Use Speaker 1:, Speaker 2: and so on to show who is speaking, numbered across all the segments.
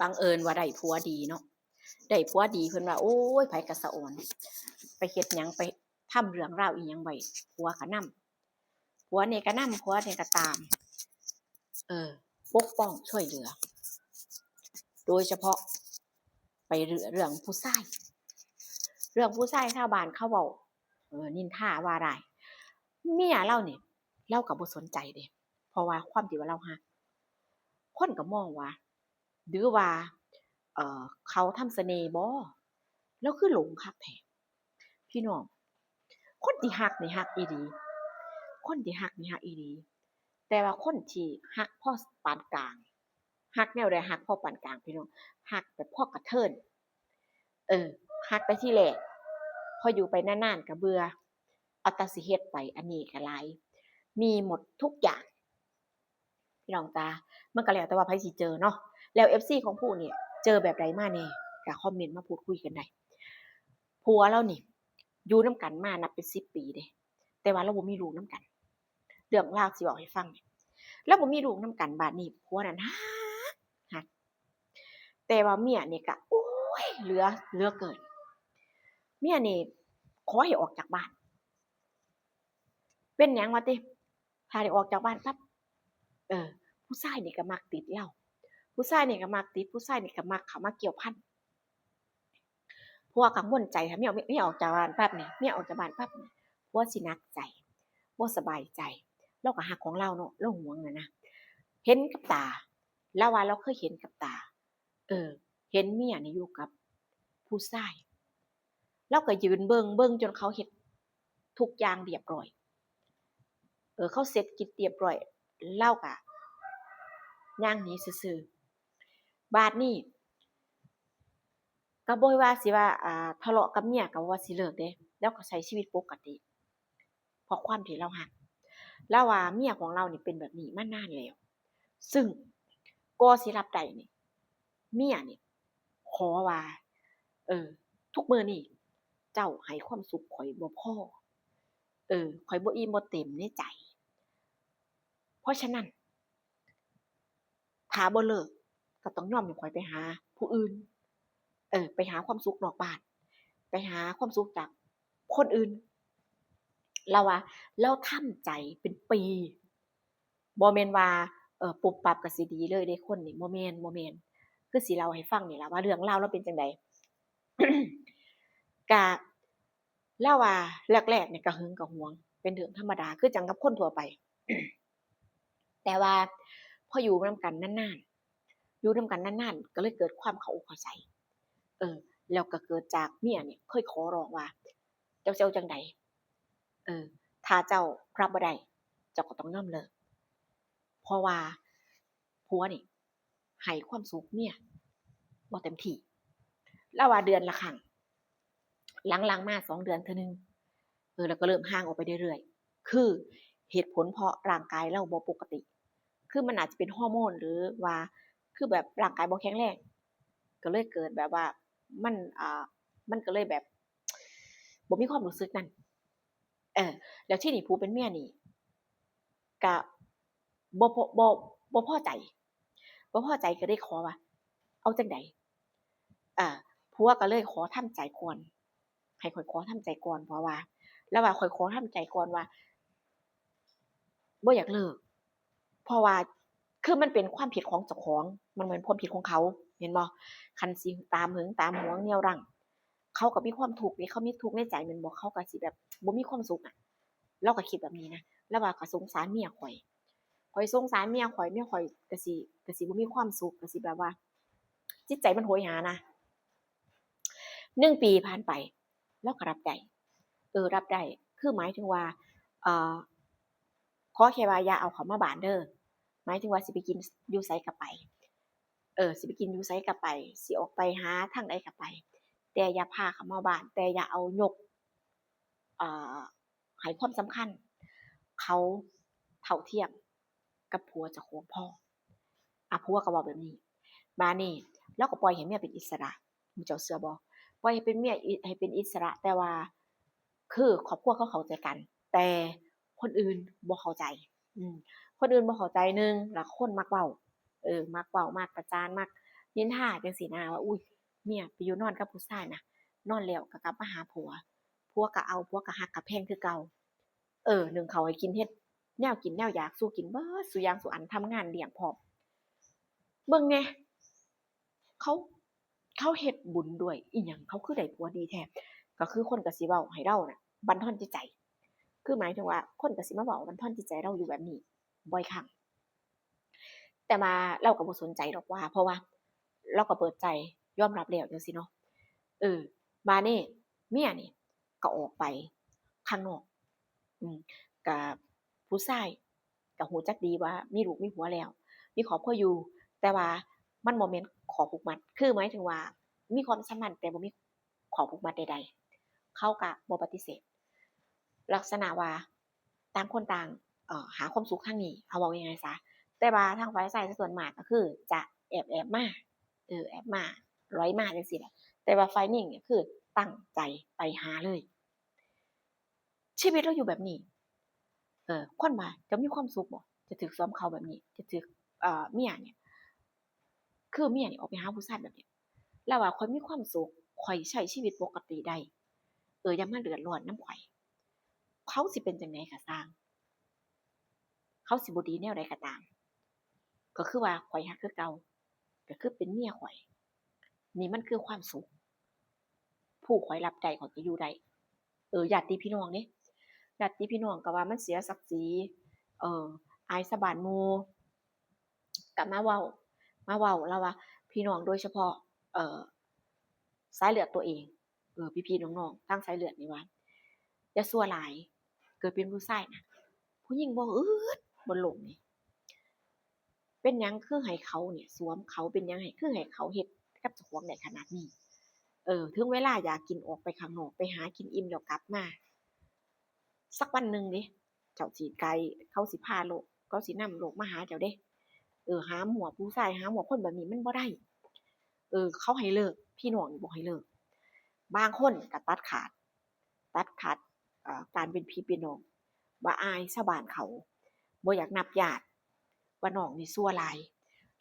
Speaker 1: บังเอิญว่าได้ผัวดีเนาะได้ผัวดีเพิ่นว่าโอ้ยไผก็สะออนไปเฮ็ดหยังไปทำเรื่องราวอีหยังไว้ผัวก็นำผัวนี่ก็นำผัวนี่ก็ตามเออปกป้องช่วยเหลือโดยเฉพาะไปเรื่องผู้ชายเรื่องผู้ชายชาวบ้านเขาเว้านินทาว่าร้ายเมียเรานี่เราก็บ่สนใจเดะเพราะว่าความที่ว่าเรารักคนก็มองว่าหรือว่าเอ่อเขาทำเสน่ห์บ่เราคือหลงคักแท้พี่น้องคนที่รักนี่รักอีหลีคนที่รักนี่รักอีหลีแต่ว่าคนที่รักพอปานกลางรักแนวใดรักพอปานกลางพี่น้องรักแบบพอกระเทินรักแต่ทีแรกพออยู่ไปนานๆก็เบื่อเอาแต่สิเฮ็ดไปอันนี้ก็หลายมีหมดทุกอย่างพี่น้องจ๋ามันก็แล้วแต่ว่าไผสิเจอเนาะแล้ว FC ของผู้เนี่ยเจอแบบใดมาแหน่ก็คอมเมนต์มาพูดคุยกันได้ผัวเรานี่อยู่นำกันมานับเป็น10ปีเดะแต่ว่าเราบ่มีลูกนำกันเรื่องราวสิเว้าให้ฟังเนี่ยเราบ่มีลูกนำกันบัดนี้ผัวนั่นรักแต่ว่าเมียนี่ก็โอ๊ยเหลือเกินเมียนี่ขอให้ออกจากบ้านเป็นหยังว่าติถ้าได้ออกจากบ้านปั๊บเออผู้ชายนี่ก็มักติดเราผู้ชายนี่ก็มักติดผู้ชายนี่ก็มักเข้ามาเกี่ยวพันผัวกังวลใจถ้าเมียออกจากบ้านปั๊บเนี่ยเมียออกจากบ้านปั๊บเนี่ยผัวสิหนักใจบ่สบายใจเราก็รักของเราเนาะเราหวงอะนะเห็นกับตาเราว่าเราเคยเห็นกับตาเออเห็นเมียนี่อยู่กับผู้ชายเราก็ยืนเบิ่งจนเขาเฮ็ดทุกอย่างเรียบร้อยเขาเสร็จกิจเรียบร้อยเลาก็ย่างหนีซื่อๆบาดนี้ก็บ่ว่าสิว่าทะเลาะกับเมียก็บ่ว่าสิเลิกเดะเลาก็ใช้ชีวิตปกติเพราะความที่เรารักเราว่าเมียของเรานี่เป็นแบบนี้มานานแล้วซึ่งกว่าสิรับได้นี่เมียนี่ขอว่าเออทุกมื้อนี้เจ้าให้ความสุขข้อยบ่พอข้อยบ่อิ่มบ่เต็มในใจเพราะฉะนั้นถ้าบ่เลิกก็ต้องยอมให้ข้อยไปหาผู้อื่นไปหาความสุขนอกบ้านไปหาความสุขจากคนอื่นเราว่าเราทำใจเป็นปีบ่แม่นว่าปุบปับก็สิดีเลยเดะคนนี่บ่แม่นคือสิเล่าให้ฟังนี่ล่ะว่าเรื่องราวเราเป็นจั่งใด ก็เลาว่าแรกๆเนี่ยก็หึงก็หวงเป็นเรื่องธรรมดาคือจั่งกับคนทั่วไปแต่ว่าพออยู่นำกันนานๆอยู่นำกันนานๆก็เลยเกิดความเข้าอกเข้าใจเออแล้วก็เกิดจากเมียเนี่ยเคยขอร้องว่าเจ้าสิเอาจั่งใดเออถ้าเจ้ารับบ่ได้เจ้าก็ต้องยอมเลิกเพราะว่าผัวนี่ให้ความสุขเมียบ่เต็มที่เลาว่าเดือนละครั้ง หลังๆมา2เดือนเทื่อหนึ่งแล้วก็เริ่มห่างออกไปเรื่อยๆคือเหตุผลเพราะร่างกายเราบ่ปกติคือมันอาจจะเป็นฮอร์โมนหรือว่าคือแบบร่างกายบ่แข็งแรงก็เลยเกิดแบบว่ามันมันก็เลยแบบบ่มีความรู้สึกนั้นแล้วทีนี้ผู้เป็นเมียนี่ก็บ่พบ่บ่พอใจก็เลยขอว่าเอาจั่งใดอาผัวก็เลยขอทำใจก่อนให้ข้อยขอทำใจก่อนเพราะว่าระหว่างข้อยขอทำใจก่อนว่าบ่อยากเลิกเพราะว่าคือมันเป็นความผิดของเจ้าของมันบ่แม่นความผิดของเขาแม่นบ่คันสิตามหึงตามหวงเหนี่ยวรั้งเขาก็มีความทุกข์นี่เขามีทุกข์ในใจแม่นบ่เขาก็สิแบบบ่มีความสุขอะเลาก็คิดแบบนี้นะแล้วว่าก็สงสารเมียข้อยสงสารเมียข้อยก็สิบ่มีความสุขก็สิแบบว่าจิตใจมันโหยหานะ1 ปีผ่านไปเลาก็รับได้รับได้คือหมายถึงว่าเอ่อ ขอแค่ว่าอย่าเอาเขามาบ้านเด้อหมายถึงว่าสิไปกินอยู่ไสก็ไปสิไปกินอยู่ไสก็ไปสิออกไปหาทางใดก็ไปแต่อย่าพาเขามาบ้านแต่อย่าเอายกอ่าให้ความสำคัญเขาเท่าเทียมกับผัวเจ้าของพอผัวก็เว้าแบบนี้บัดนี้เลาก็ปล่อยให้เมียเป็นอิสระหมู่เจ้าเชื่อบ่ปล่อยให้เป็นเมียให้เป็นอิสระแต่ว่าคือครอบครัวเขาเข้าใจกันแต่คนอื่นบ่เข้าใจอืมคนอื่นบ่เข้าใจหนึ่งแล้วคนมักเว้ามักเว้ามักประจานมัก นินทาจังซี่นะว่าอุ้ยเมียไปอยู่นอนกับผู้ชายนะนอนแล้วก็กลับมาหาผัวผัวก็เอาผัวก็ฮักก็แพงคือเก่านึ่งข้าวให้กินเฮ็ดแนวกินแนวอยากสู้กินเบิดซุอย่างซุอันทำงานเลี้ยงพร้อมเบิ่งแหน่เขาเขาเฮ็ดบุญด้วยอิหยังเขาคือได้ผัวดีแท้ก็คือคนก็สิเว้าให้เราน่ะบันทอนจิตใจคือหมายถึงว่าคนก็สิมาเว้าบันทอนจิตใจเราอยู่แบบนี้บ่อยครั้ง แต่ว่าเราก็บ่สนใจดอกว่าเพราะว่าเราก็เปิดใจยอมรับแล้วจังซี้เนาะเออบัดนี้เมียนี่ก็ออกไปข้างนอกอืมกับผู้ชายก็รู้จักดีว่ามีลูกมีผัวแล้วมีครอบครัวอยู่แต่ว่ามันบ่แม่นข้อผูกมัดคือหมายถึงว่ามีความสัมพันธ์แต่บ่มีข้อผูกมัดใดๆเขาก็บ่ปฏิเสธลักษณะว่าต่างคนต่างหาความสุขทางนี้เอาเว้าง่ายๆซะ แต่ว่าทางฝ่ายชายส่วนมากก็คือจะแอบมาแอบมาร้อยมาจังซี่แหละแต่ว่าฝ่ายหญิงเนี่ยคือตั้งใจไปหาเลยชีวิตเราอยู่แบบนี้คนว่าจะมีความสุขบ่จะถูกซ้อมเขาแบบนี้จะถูกเมียเนี่ยคือเมียนี่ออกไปหาผู้ชายแบบนี้แล้วว่าข้อยมีความสุขข้อยใช้ชีวิตปกติได้อย่ามาเดือดร้อนนำข้อยเขาสิเป็นจังไดก็สร้างเขาสิบ่ดีแนวใดก็ตาม ก็คือว่าข้อยฮักคือเก่าก็คือเป็นเมียข้อยนี่มันคือความสุขผู้ข้อยรับได้ข้อยก็อยู่ได้ญาติพี่น้องเดะญาติพี่น้องก็ว่ามันเสียศักดิ์ศรีเอ่ออายสะบ้านหมู่ก็มาเว้าแล้วว่าพี่น้องโดยเฉพาะเอ่อสายเลือดตัวเองพี่ๆน้องๆทางสายเลือดนี่ว่าอย่าซั่วหลายเกิดเป็นผู้ชายน่ะผู้หญิงบ่อึดบ่หลงนี่ เป็นหยังคือให้เขาเนี่ยสวมเขาเป็นหยังให้คือให้เขาเฮ็ดกับเจ้าของได้ขนาดนี้ถึงเวลาอยากกินออกไปข้างนอกไปหากินอิ่มแล้วกลับมาสักวันหนึ่งเดะเจ้าสิไกลเขาสิพาโลกเขาสินำโลกมาหาเจ้าเดะหาหมวผู้ชายหาหมวคนแบบนี้มันบ่ได้เขาให้เลิกพี่น้องนี่บ่ให้เลิกบางคนก็ตัดขาดการเป็นพี่เป็นน้องว่าอายชาวบ้านเขาบ่อยากนับญาติว่าน้องนี่ซั่วหลาย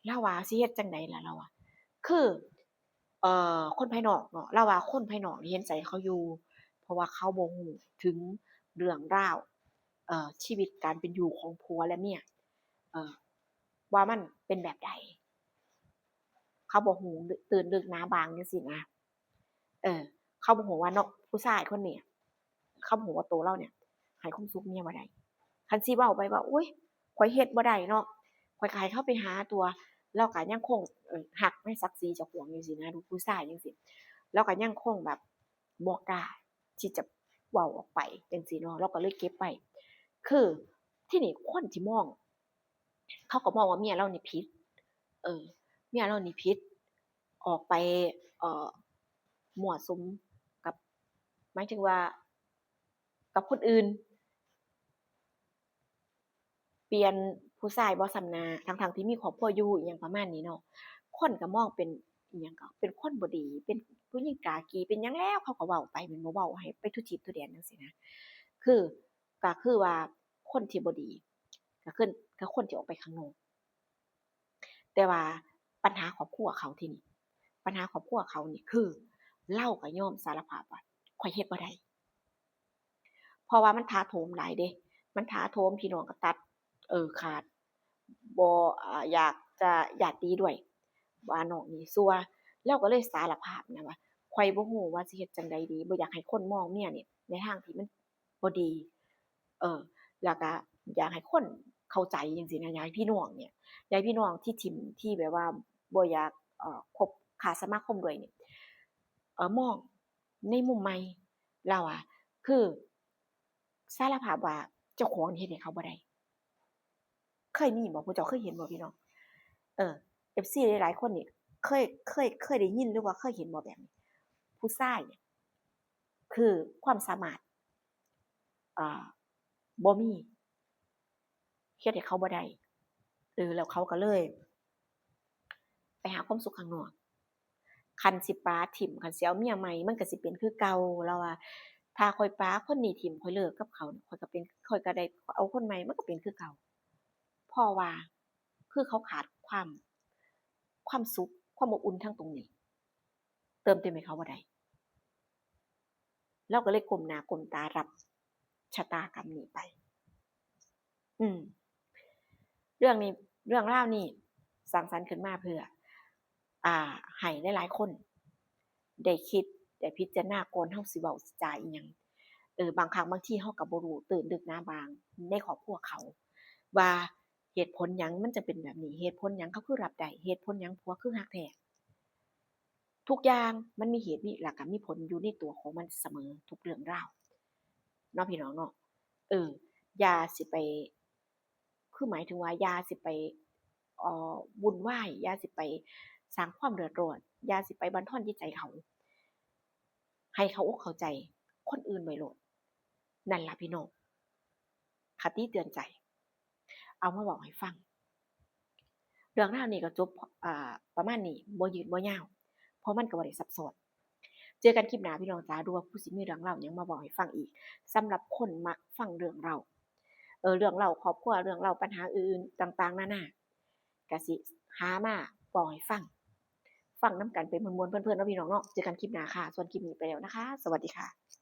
Speaker 1: เลาว่าสิเฮ็ดจั่งใดล่ะเราอะคือคนภายนอกเนาะเราว่าคนภายนอกนี่เห็นใจเขาอยู่เพราะว่าเขาบ่ฮู้ถึงเรื่องราวชีวิตการเป็นอยู่ของผัวและเมียเอ่อว่ามันเป็นแบบใดเขาบ่ฮู้ตื่นลึกหนาบางจังซี้นะเออเขาบ่ฮู้ว่าเนาะผู้ชายคนนี้เขาบ่ฮู้ว่าตัวเราเนี่ยให้ความสุขเมียบ่ได้คันสิเว้าไปว่าอุ๊ยข้อยเฮ็ดบ่ได้เนาะข้อยก็ให้เขาไปหาตัวเราก็ยังคงรักในศักดิ์ศรีเจ้าของจังซี้นะลูกผู้ชายจังซี้เราก็ยังคงแบบบ่กล้าที่จะเว้าออกไปจังซี้เนาะเราก็เลยเก็บไว้คือทีนี้คนที่มองเขาก็มองว่าเมียเรานี่ผิดเออเมียเรานี่ผิดออกไปเอ่อมั่วสุมกับหมายถึงว่ากับคนอื่น เปลี่ยนผู้ชายบ่ส่ำหน้าทั้งๆที่มีครอบครัวอยู่อิหยังประมาณนี้เนาะคนก็มองเป็นอิหยังก็เป็นคนบ่ดีเป็นผู้หญิงกากีเป็นหยังแล้วเขาก็เว้าไปแม่นบ่เว้าให้ไปทุทิศทุแดนจังซี้นะคือก็คือว่าคนที่บ่ดีก็คือก็คนที่ออกไปข้างนอกแต่ว่าปัญหาครอบครัวเขาที่นี่ปัญหาครอบครัวเขานี่คือเลาก็ยอมสารภาพว่าข้อยเฮ็ดบ่ได้ เพราะว่ามันถาโถมหลายเดะมันถาโถมพี่น้องก็ตัดขาดบ่อยากจะญาติด้วยว่าน้องนี่ซั่วเลาก็เลยสารภาพนะว่าข้อยบ่ฮู้ว่าสิเฮ็ดจั่งใดดีบ่อยากให้คนมองเมียนี่ในทางที่มันบ่ดีเออแล้วก็อยากให้คนเข้าใจจังซี้นะอยากให้พี่น้องเนี่ยอยากให้พี่น้องที่ทิ่มที่แบบว่าบ่อยากคบค้าสมาคมด้วยเนี่ยมองในมุมใหม่เราอะคือสารภาพว่าเจ้าของนี่เฮ็ดให้เขาบ่ได้เคยมีบ่พวกเจ้าเคยเห็นบ่พี่น้องเออ FC หลายๆคนนี่เคยได้ยินหรือว่าเคยเห็นบ่แบบนี้ผู้ชายเนี่ยคือความสามารถอ่าบ่มีเฮ็ดให้เขาบ่ได้แล้วเขาก็เลยไปหาความสุขข้างนอกคันสิป๋าถิ้มคันสิเอาเมียใหม่มันก็สิเป็นคือเก่าเราว่าถ้าข้อยป๋าคนนี้ถิ้มข้อยเลิกกับเขาข้อยก็ได้เอาคนใหม่มันก็เป็นคือเก่า เพราะว่าคือเขาขาดความสุข ความอบอุ่นทั้งตรงนี้เติมเต็มให้เขาบ่ได้เราก็เลยก้มหน้าก้มตารับชะตากรรมนี้ไปอืมเรื่องนี้เรื่องราวนี้สร้างสรรค์ขึ้นมาเพื่อให้หลายๆคนได้คิดได้พิจารณาก่อนเฮาสิเว้าสิจาอิหยังบางครั้งบางทีเฮาก็บ่รู้ตื่นดึกนะบางในครอบครัวเขาว่าเหตุผลหยังมันจะเป็นแบบนี้เหตุผลหยังเขาคือรับได้เหตุผลหยังผัวคือรักแท้ทุกอย่างมันมีเหตุมีแล้วก็มีผลอยู่ในตัวของมันเสมอทุกเรื่องราวเนาะพี่น้องเนาะเอออย่าสิไปคือหมายถึงว่าอย่าสิไปวุ่นวายอย่าสิไปสร้างความเดือดร้อนอย่าสิไปบั่นทอนจิตใจเขาให้เขาอกเข้าใจคนอื่นไว้โลดนั่นล่ะพี่น้องคติเตือนใจเอามาเว้าให้ฟังเรื่องราวนี้ก็จบประมาณนี้บ่ยืดบ่ยาวเพราะมันก็บ่ได้ซับซ้อนเจอกันคลิปหน้าพี่น้องจ๋าดูว่าผู้สิมีเรื่องเล่าหยังมาเว้าให้ฟังอีกสำหรับคนมักฟังเรื่องเล่าเรื่องเล่าครอบครัวเรื่องเล่าปัญหาอื่นๆต่างๆนานาก็สิหามาเว้าให้ฟังฟังนำกันไปม่วนๆเพลินๆเนาะพี่น้องเนาะเจอกันคลิปหน้าค่ะส่วนคลิปนี้ไปแล้วนะคะสวัสดีค่ะ